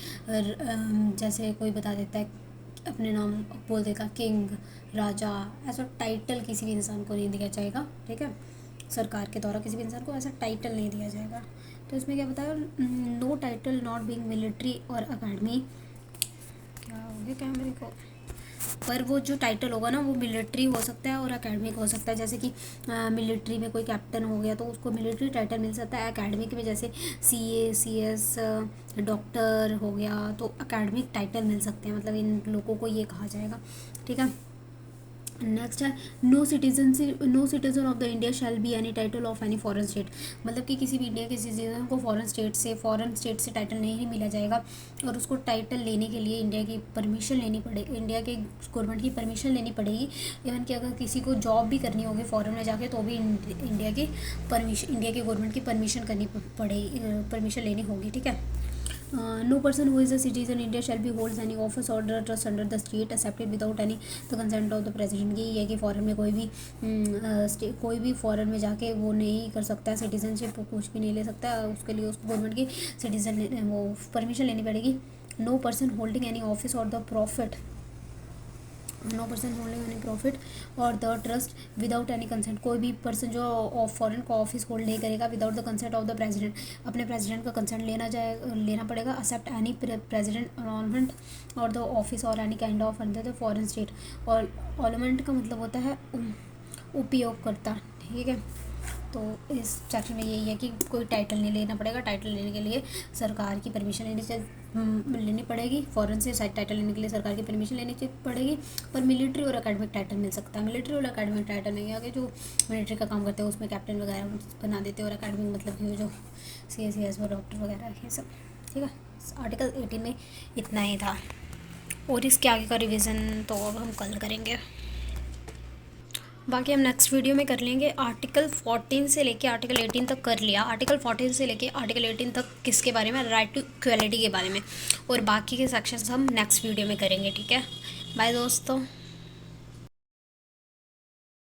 जैसे कोई बता देता है, अपने नाम बोल देगा किंग, राजा, ऐसा टाइटल किसी भी इंसान को नहीं दिया जाएगा, ठीक है। सरकार के द्वारा किसी भी इंसान को ऐसा टाइटल नहीं दिया जाएगा। तो इसमें क्या बताया, no title not being military और अकेडमी। क्या हो गया कैमरे को, पर वो जो टाइटल होगा ना वो मिलिट्री हो सकता है और अकेडमिक हो सकता है। जैसे कि मिलिट्री में कोई कैप्टन हो गया तो उसको मिलिट्री टाइटल मिल सकता है। अकेडमिक में जैसे CA CS डॉक्टर हो गया तो अकेडमिक टाइटल मिल सकते हैं, मतलब इन लोगों को ये कहा जाएगा, ठीक है। नेक्स्ट है no citizen of the India shall be any title of any foreign state. मतलब कि किसी भी इंडिया के सिटीजन को फॉरेन स्टेट से टाइटल नहीं मिला जाएगा, और उसको टाइटल लेने के लिए इंडिया की परमिशन लेनी पड़ेगी, इंडिया के गवर्नमेंट की परमिशन लेनी पड़ेगी। इवन कि अगर किसी को जॉब भी करनी होगी फॉरेन में जाके तो भी इंडिया की गवर्नमेंट की परमिशन करनी पड़ेगी, परमिशन लेनी होगी, ठीक है। No person who is a citizen India shall be holds any office or trust under the state accepted without any the consent of the president. यही है कि फॉरेन में कोई भी फॉरेन में जाके वो नहीं कर सकता है, सिटीजनशिप कुछ भी नहीं ले सकता है, उसके लिए उसको गवर्नमेंट की वो परमिशन लेनी पड़ेगी। No person holding any office or the profit or the trust without any consent. कोई भी पर्सन जो फॉरेन का ऑफिस होल्ड नहीं करेगा without the consent of the president, अपने प्रेसिडेंट का कंसेंट लेना पड़ेगा। एक्सेप्ट एनी प्रेसिडेंट अलॉन्मेंट और द ऑफिस और any kind of under the foreign state. और अलॉन्मेंट का मतलब होता है उपयोगकर्ता, ठीक है। तो इस सेक्शन में यही है कि कोई टाइटल नहीं लेना पड़ेगा, टाइटल लेने के लिए सरकार की परमिशन लेनी पड़ेगी। फॉरेन से टाइटल लेने के लिए सरकार की परमिशन लेनी पड़ेगी। पर मिलिट्री और एकेडमिक टाइटल मिल सकता है। मिलिट्री और एकेडमिक टाइटल नहीं है कि जो मिलिट्री का काम करते हैं उसमें कैप्टन वगैरह बना देते हैं, और एकेडमिक मतलब कि वो जो CS और डॉक्टर वगैरह ये सब, ठीक है। आर्टिकल 18 में इतना ही था, और इसके आगे का रिविज़न तो अब हम कल करेंगे। बाकी हम नेक्स्ट वीडियो में कर लेंगे। आर्टिकल 14 से लेके आर्टिकल 18 तक कर लिया। आर्टिकल 14 से लेके आर्टिकल 18 तक किसके बारे में, राइट टू इक्वलिटी के बारे में, और बाकी के सेक्शंस हम नेक्स्ट वीडियो में करेंगे, ठीक है। बाय दोस्तों।